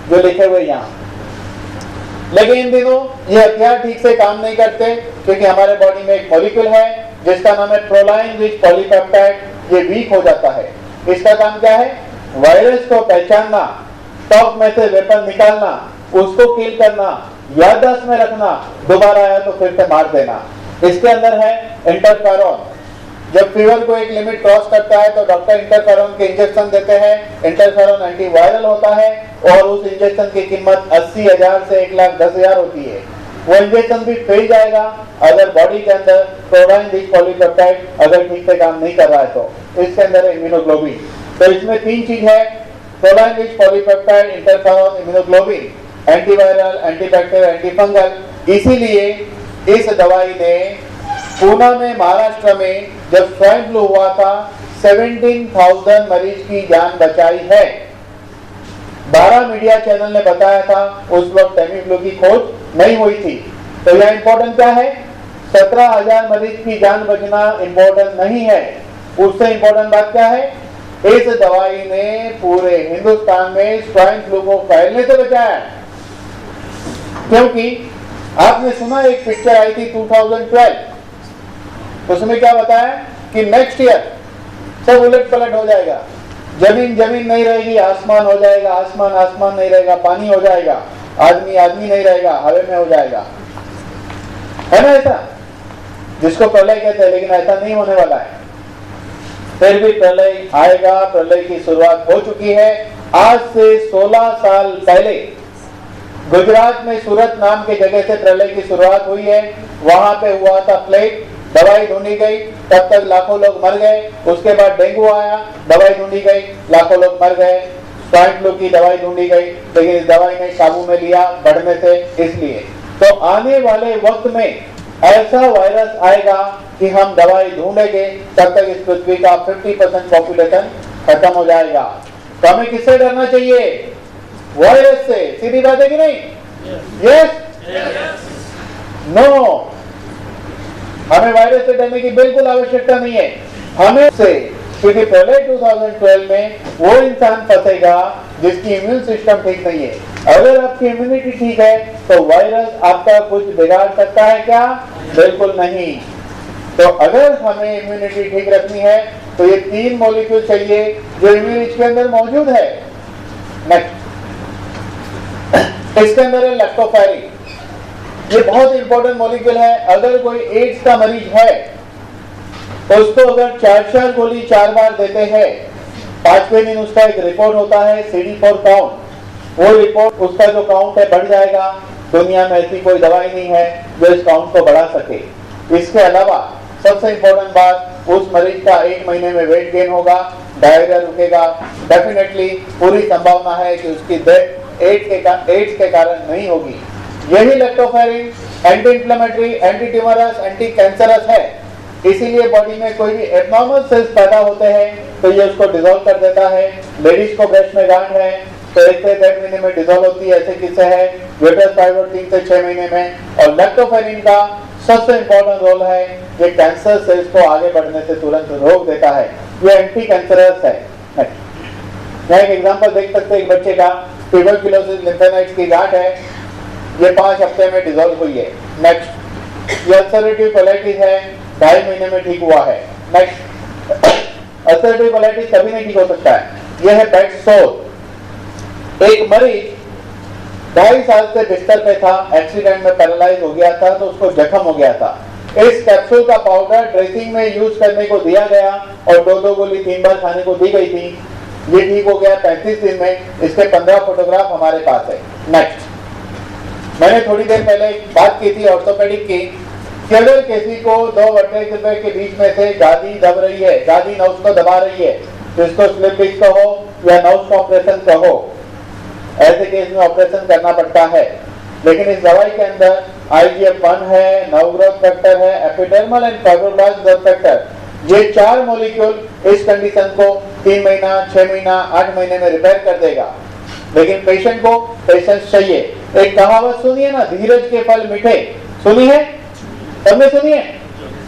जो लिखे हुए यहाँ। लेकिन इन दिनों ये हथियार ठीक से काम नहीं करते, क्योंकि हमारे बॉडी में एक मॉलिक्यूल है जिसका नाम है प्रोलाइन रिच पॉलीपेप्टाइड। ये वीक हो जाता है। इसका काम क्या है? वायरस को पहचानना, स्टॉक में से वेपन निकालना, उसको किल करना, याददाश्त में रखना, दोबारा आया तो फिर से मार देना। इसके अंदर है इंटरफेरॉन। जब फीवर को एक लिमिट क्रॉस करता है तो डॉक्टर इंटरफेरॉन के इंजेक्शन देते हैं। इंटरफेरॉन एंटीवायरल होता है और उस इंजेक्शन की कीमत 80,000 से 1,10,000 होती है। वो इंजेक्शन भी फेल जाएगा अगर बॉडी के अंदर प्रोलाइन रिच पॉलीपेप्टाइड अगर ठीक से काम नहीं कर रहा है तो। इसके अंदर है इम्यूनोग्लोबिन। तो इसमें 3 चीज है, proline rich polypeptide, interferon, immunoglobulin, antiviral, antibacterial, antifungal. इसीलिए इस दवाई ने पूना में, महाराष्ट्र में जब स्वाइन फ्लू हुआ था 17,000 मरीज की जान बचाई है। 12 मीडिया चैनल ने बताया था, उस वक्त टेमीफ्लू की खोज नहीं हुई थी। तो यह इंपॉर्टेंट क्या है? 17,000 मरीज की जान बचना इंपॉर्टेंट नहीं है। उससे इंपॉर्टेंट बात क्या है? इस दवाई ने पूरे हिंदुस्तान में स्वाइन फ्लू को फैलने से बचाया। क्योंकि आपने सुना एक पिक्चर आई थी 2012, उसमें क्या बताया कि नेक्स्ट ईयर सब उलट पलट हो जाएगा। जमीन जमीन नहीं रहेगी, आसमान हो जाएगा, आसमान आसमान नहीं रहेगा, पानी हो जाएगा, आदमी आदमी नहीं रहेगा, हवा में हो जाएगा। है ना ऐसा? जिसको प्रलय कहते हैं, लेकिन ऐसा नहीं होने वाला है। फिर भी प्रलय आएगा। प्रलय की शुरुआत हो चुकी है। आज से 16 साल पहले गुजरात में सूरत नाम के जगह से प्रलय की शुरुआत हुई है। वहां पे हुआ था प्लेग, दवाई ढूंढी गई, तब तक लाखों लोग मर गए। उसके बाद डेंगू आया, दवाई ढूंढी गई, लाखों लोग मर गए। स्वाइन फ्लू की दवाई ढूंढी गई, लेकिन इस दवाई ने काबू में लिया बढ़ने से। इसलिए तो आने वाले वक्त में ऐसा वायरस आएगा कि हम दवाई ढूंढेंगे, तब तक इस पृथ्वी का 50% पॉपुलेशन खत्म हो जाएगा। तो हमें किससे डरना चाहिए? वायरस से। सीधी बात है कि नहीं? यस? नो, हमें वायरस से डरने की बिल्कुल आवश्यकता नहीं है। हमें से, क्योंकि पहले 2012 में वो इंसान फंसेगा जिसकी इम्यून सिस्टम ठीक नहीं है। अगर आपकी इम्यूनिटी ठीक है तो वायरस आपका कुछ बिगाड़ सकता है क्या? बिल्कुल नहीं। तो अगर हमें इम्यूनिटी ठीक रखनी है तो ये 3 मॉलिक्यूल चाहिए जो इम्यूनिटी के अंदर मौजूद है। नेक्स्ट, इसके अंदर है लैक्टोफेरिन। ये बहुत इंपॉर्टेंट मॉलिक्यूल है। अगर कोई एड्स का मरीज है तो उसको अगर 4 गोली 4 बार देते हैं, 5वें दिन उसका एक रिपोर्ट होता है CD4 काउंट। वो रिपोर्ट, उसका जो काउंट है बढ़ जाएगा। दुनिया में ऐसी कोई दवाई नहीं है जो इस काउंट को बढ़ा सके। इसके अलावा सबसे इंपॉर्टेंट बात, उस मरीज का 1 महीने में वेट गेन होगा, डायरिया रुकेगा। डेफिनेटली पूरी संभावना है कि उसकी डेथ एड्स के कारण नहीं होगी। यही lactoferrin anti inflammatory, anti tumorous, anti cancerous है। इसीलिए बॉडी में कोई भी एब्नॉर्मल सेल्स पैदा होते हैं तो ये उसको डिसॉल्व कर देता है। लेडीज को ब्रेस्ट में गांठ है तो 1 से 1.5 महीने में डिसॉल्व होती है, ऐसे किस्से है। यूट्रस फाइब्रोइड 3 से 6 महीने में। और लैक्टोफेरिन का सबसे इंपॉर्टेंट रोल है, ये कैंसर सेल्स को आगे बढ़ने से तुरंत रोक देता है। ये एंटी कैंसरस है। यहाँ एक एग्जांपल देख सकते हैं, एक बच्चे का ट्यूबरक्लोसिस लिम्फेनाइड्स की गांठ है, ये 5 हफ्ते में डिसॉल्व हुई है। नेक्स्ट, ये अल्सरेटिव कोलाइटिस है, 2.5 महीने में ठीक हुआ है। नेक्स्ट, अल्सरेटिव कोलाइटिस कभी नहीं ठीक हो सकता है। यह है बेड सोर। एक मरीज 2.5 साल से बिस्तर पे था, एक्सीडेंट में पैरालाइज हो गया था, तो उसको जख्म हो गया था। इस कैप्सूल का पाउडर ड्रेसिंग में यूज करने को दिया गया और 2-2 गोली 3 बार खाने को दी गई थी। ये ठीक हो गया 35 दिन में। इसके 15 फोटोग्राफ हमारे पास है। नेक्स्ट, मैंने थोड़ी देर पहले बात की थी ऑर्थोपेडिक की, कि अगर किसी को 2 वर्टेब्रे के बीच में से गादी दब रही है, गादी नर्व्स को दबा रही है, जिसको स्लिप डिस्क कहो या नर्व कॉम्प्रेशन कहो, ऐसे केस में ऑपरेशन करना पड़ता है। लेकिन इस दवाई के अंदर IGF-1 है, नर्व ग्रोथ फैक्टर है, epidermal and fibroblast growth factor, ये 4 मॉलिक्यूल इस कंडीशन को 3 महीना, 6 महीना, 8 महीने में रिपेयर कर देगा। लेकिन पेशेंट को पेशेंस चाहिए। एक कहावत सुनी है ना, धीरज के फल मीठे, सुनी है? सबने सुनी है?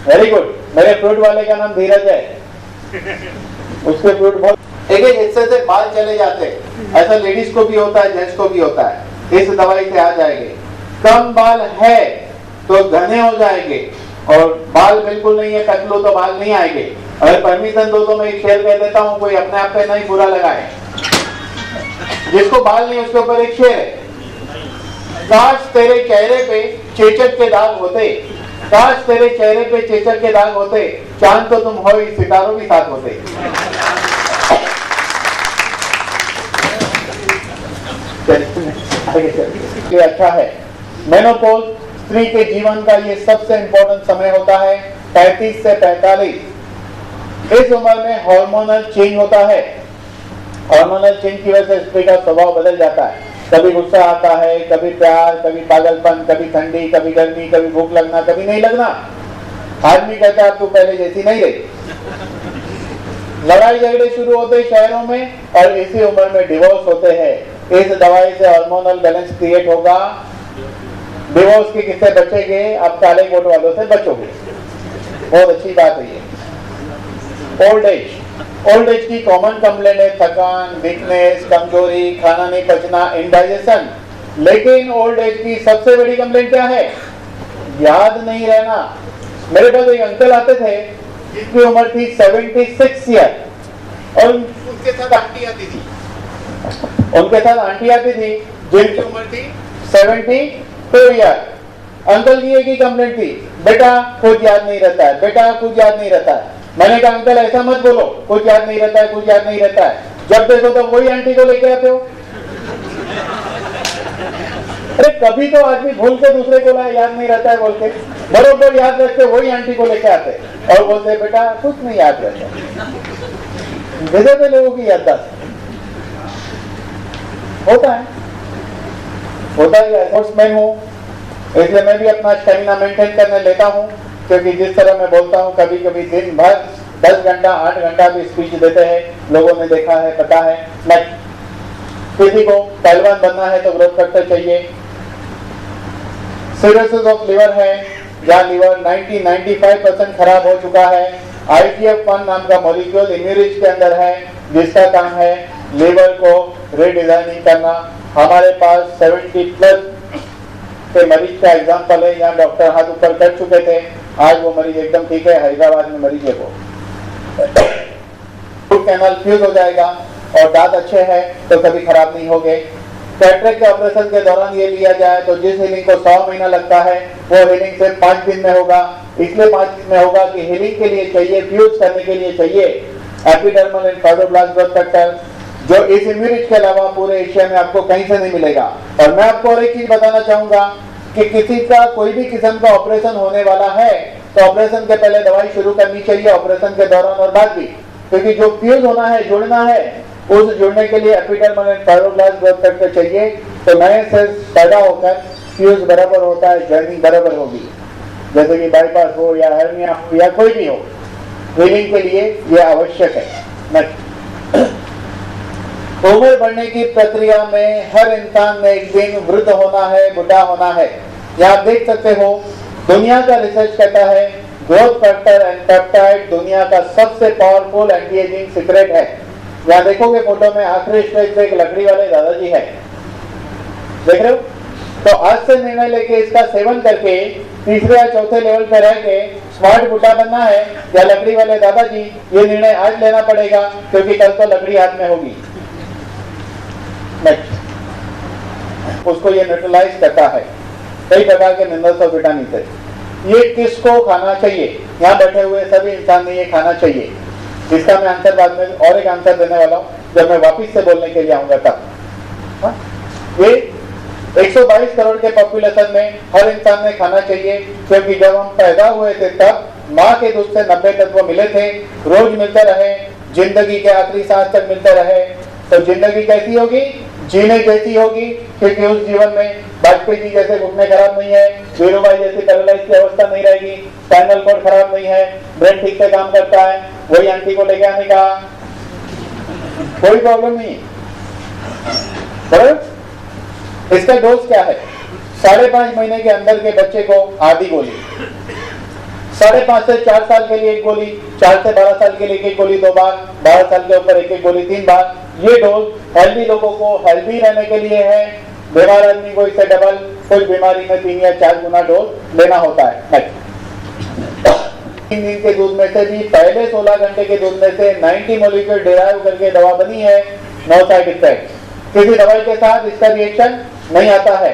Very good. मेरे फ्रूट वाले का नाम धीरज है, उसके फ्रूट बहुत एक हिस्से से बाल चले जाते, ऐसा लेडीज को भी होता है, जेंट्स को भी होता है। इस दवाई से आ जाएंगे। कम बाल है तो घने हो जाएंगे, और बाल बिल्कुल नहीं है, कट लो तो बाल नहीं आएंगे। अगर परमिशन दो तो मैं एक शेर कह देता हूँ, कोई अपने आप पे नहीं बुरा लगाए। जिसको बाल नहीं उसके ऊपर एक शेर है, काश तेरे चेहरे पे चेचक के दाग होते, काश तेरे चेहरे पे चेचक के दाग होते, चांद तो तुम हो ही, सितारों भी साथ होते। ये अच्छा है। मेनोपॉज स्त्री के जीवन का ये सबसे इंपॉर्टेंट समय होता है, 35 से 45। इस उम्र में हार्मोनल चेंज होता है। हार्मोनल चेंज की वजह से स्त्री का स्वभाव बदल जाता है। कभी गुस्सा आता है, कभी प्यार, कभी पागलपन, कभी ठंडी, कभी गर्मी, कभी भूख लगना, कभी नहीं लगना। आदमी कहता है तू पहले जैसी नहीं रही। लड़ाई झगड़े शुरू होते शहरों में, और इसी उम्र में डिवोर्स होते हैं। इस दवाई से हार्मोनल बैलेंस क्रिएट होगा। डिवोर्स की किससे बचेंगे? आप काले कोट वालों से बचोगे। बहुत अच्छी बात है ये। ओल्ड एज, ओल्ड एज की कॉमन कंप्लेंट है थकान, वीकनेस, कमजोरी, खाना नहीं पचना, इंडाइजेशन। लेकिन ओल्ड एज की सबसे बड़ी कंप्लेंट क्या है? याद नहीं रहना। मेरे पास एक अंकल आते थे जिनकी उम्र थी 76 ईयर, और उनके साथ आंटी आती थी, जिनकी उम्र थी 72 ईयर। अंकल की एक ही कंप्लेंट थी, बेटा कुछ याद नहीं रहता है, बेटा कुछ याद नहीं रहता है। मैंने कहा अंकल ऐसा मत बोलो, कुछ याद नहीं रहता है, कुछ याद नहीं रहता है। जब देखो तो वही आंटी को लेके आते हो। अरे कभी तो आदमी भूल के दूसरे को याद नहीं रहता है बोल के, बरोबर याद रखते वही आंटी को लेके आते और बोलते बेटा कुछ नहीं याद रहता। गजब है लोगों की याददाश्त। होता है स्पोर्ट्समैन हूँ, इसलिए मैं भी अपना स्टेमिना मेंटेन करने लेता हूँ, क्योंकि जिस तरह मैं बोलता हूँ कभी कभी दिन भर 10 घंटा 8 घंटा भी स्पीच देते हैं। लोगों ने देखा है, पता है। मैं किसी को पहलवान बनना है तो ग्रोथ फैक्टर चाहिए। सिरोसिस ऑफ लिवर है, जहाँ लिवर 90-95% खराब हो चुका है। IGF-1 नाम का मॉलिक्यूल इम्यूरिज के अंदर है, जिसका काम है लिवर को रीडिजाइनिंग करना। हमारे पास 70+ के मरीज का एग्जाम्पल है, यहाँ डॉक्टर हाथ ऊपर कर चुके थे, आज वो मरीज एकदम ठीक है। हैदराबाद में मरीज है वो, रूट कैनाल फ्यूज हो जाएगा और दांत अच्छे हैं तो कभी खराब नहीं होंगे। कैटरेक्ट के ऑपरेशन के दौरान ये लिया जाए तो जिस हीलिंग को 100 महीना लगता है वो हीलिंग से 5 दिन में होगा। इसलिए 5 दिन में होगा कि हीलिंग के लिए चाहिए, फ्यूज करने के लिए चाहिए epidermal and fibroblast growth factor, जो इस इम्यूनिट के अलावा पूरे एशिया में आपको कहीं से नहीं मिलेगा। और मैं आपको और एक चीज बताना चाहूंगा कि किसी का कोई भी किस्म का ऑपरेशन होने वाला है तो ऑपरेशन के पहले दवाई शुरू करनी चाहिए, ऑपरेशन के दौरान और बाद भी, क्योंकि जो फ्यूज होना है, जुड़ना है, उस जुड़ने के लिए epidermal and fibroblast growth factor चाहिए। तो नए सेल्स पैदा होकर फ्यूज बराबर होता है, जॉइनिंग बराबर होगी। जैसे कि बाईपास हो या हर्निया हो या कोई भी हो, हीलिंग के लिए यह आवश्यक है। उम्र बढ़ने की प्रक्रिया में हर इंसान ने एक दिन वृद्ध होना है, बुढ़ा होना है। यहाँ आप देख सकते हो, दुनिया का रिसर्च कहता है ग्रोथ फैक्टर एंड पेप्टाइड दुनिया का सबसे पावरफुल एंटी एजिंग सीक्रेट है। यहाँ देखोगे फोटो में आखिरी स्टेज पे एक लकड़ी वाले दादाजी है, देख रहे हो? तो आज से निर्णय लेके इसका सेवन करके तीसरे या चौथे लेवल पे रह के स्मार्ट बुढ़ा बनना है या लकड़ी वाले दादाजी, ये निर्णय आज लेना पड़ेगा, क्योंकि कल तो लकड़ी हाथ में होगी। उसको ये न्यूट्रलाइज करता है कई प्रकार के मिनरल्स और विटामिन से। ये किसको खाना चाहिए? यहाँ बैठे हुए सभी इंसान ने ये खाना चाहिए। इसका मैं आंसर बाद में और एक आंसर देने वाला हूँ जब मैं वापिस से बोलने के लिए आऊंगा तब। ये 122 करोड़ के पॉपुलेशन में हर इंसान ने खाना चाहिए, क्योंकि जब हम पैदा हुए थे तब माँ के दूध से 90 तत्व मिले थे, रोज मिलते रहे, जिंदगी के आखिरी सांस तक मिलते रहे। तो जिंदगी कैसी होगी? जीने जैसी होगी, क्योंकि उस जीवन में वाजपेयी जी जैसे घुटने खराब नहीं है, वीरूभाई जैसी पैरालाइज की अवस्था नहीं रहेगी, स्पाइनल कॉर्ड खराब नहीं है, ब्रेन ठीक से काम करता है, वही आंटी को लेके आने का कोई प्रॉब्लम नहीं है। बराबर। इसका डोज क्या है? 5.5 महीने के अंदर के बच्चे को आधी गोली, 5.5 से 4 साल के लिए 1 गोली, 4 से 12 साल के लिए 1 गोली 2 बार, 12 साल के ऊपर 1 गोली 3 बार। ये डोज हेल्दी लोगों को हेल्दी रहने के लिए है, बीमार आदमी को इससे डबल, कुछ बीमारी में 3 या 4 गुना डोज लेना होता है। 3 दिन के दूध में से भी पहले 16 घंटे के दूध में से 90 मोलिक्यूल डिराइव करके दवा बनी है, नो साइड इफेक्ट। किसी दवाई के साथ इसका रिएक्शन नहीं आता है।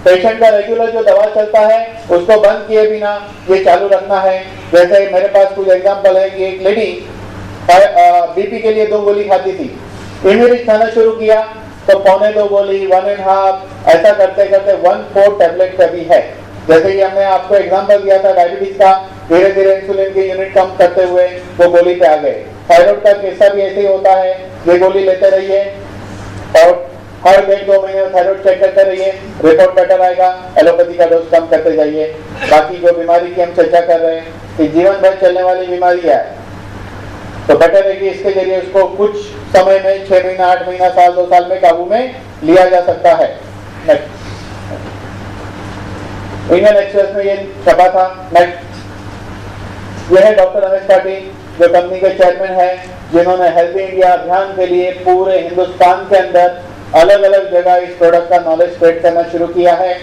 पेशेंट का रेगुलर जो दवा चलता है उसको बंद किए बिना ये चालू रखना है। जैसे मेरे पास कुछ एग्जांपल है कि एक लेडी बीपी के लिए 2 गोली खाती थी, इम्यूनिट खाना शुरू किया तो 1.25 गोली, 1.5, ऐसा करते करते 1/4 टैबलेट का भी है। जैसे कि हमने आपको एग्जांपल दिया था डायबिटीज का, धीरे धीरे इंसुलिन की यूनिट कम करते हुए वो गोली पे आ गए। थायराइड का केसा भी ऐसे ही होता है, ये गोली लेते रहिए और हर 1.5-2 महीने में थायराइड चेक करते रहिए, रिपोर्ट बेटर आएगा, एलोपैथी का डोज कम करते जाइए। बाकी जो बीमारी की हम चर्चा कर रहे हैं कि जीवन भर चलने वाली बीमारी है, तो बेटर है कि इसके जरिए उसको कुछ समय में 6 महीना, 8 महीना, साल, 2 साल में काबू में लिया जा सकता है। इंडियन एक्सप्रेस में ये छपा था। नेक्स्ट, यह है डॉक्टर रमेश पाटिल जो कंपनी के चेयरमैन है, जिन्होंने हेल्दी इंडिया अभियान के लिए पूरे हिंदुस्तान के अंदर अलग अलग जगह इस प्रोडक्ट का नॉलेज स्प्रेड करना शुरू किया है।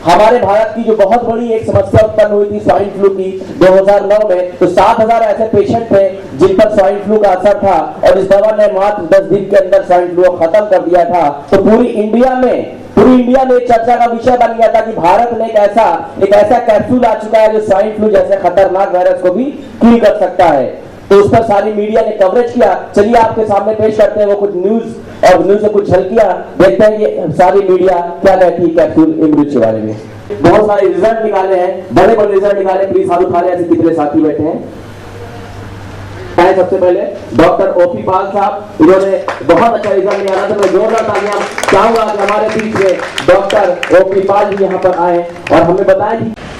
हमारे भारत की जो बहुत बड़ी एक समस्या उत्पन्न हुई थी स्वाइन फ्लू की 2009 में, तो 7,000 ऐसे पेशेंट थे जिन पर स्वाइन फ्लू का असर था और इस दवा ने मात्र 10 दिन के अंदर स्वाइन फ्लू को खत्म कर दिया था। तो पूरी इंडिया में चर्चा का विषय बन गया था कि भारत में एक ऐसा कैप्सूल आ चुका है जो स्वाइन फ्लू जैसे खतरनाक वायरस को भी किल कर सकता है। तो उस पर सारी मीडिया ने कवरेज किया। चलिए आपके सामने पेश करते हैं वो कुछ न्यूज और न्यूज से कुछ झलकियां, देखते हैं ये सारी मीडिया क्या कहती है कैप्सूल इम्यूनिटी के बारे में। बहुत सारे रिजल्ट निकाले हैं, बड़े बड़े रिजल्ट निकाले, प्लीज हाथ उठा रहे ऐसे कितने साथी बैठे हैं। सबसे पहले डॉक्टर ओपी पाल साहब, इन्होंने बहुत अच्छा रिजल्ट निकाला, तो मैं जोरदार तालियां चाहूंगा कि हमारे बीच में डॉक्टर ओपी पाल जी यहाँ पर आए और हमें बताएं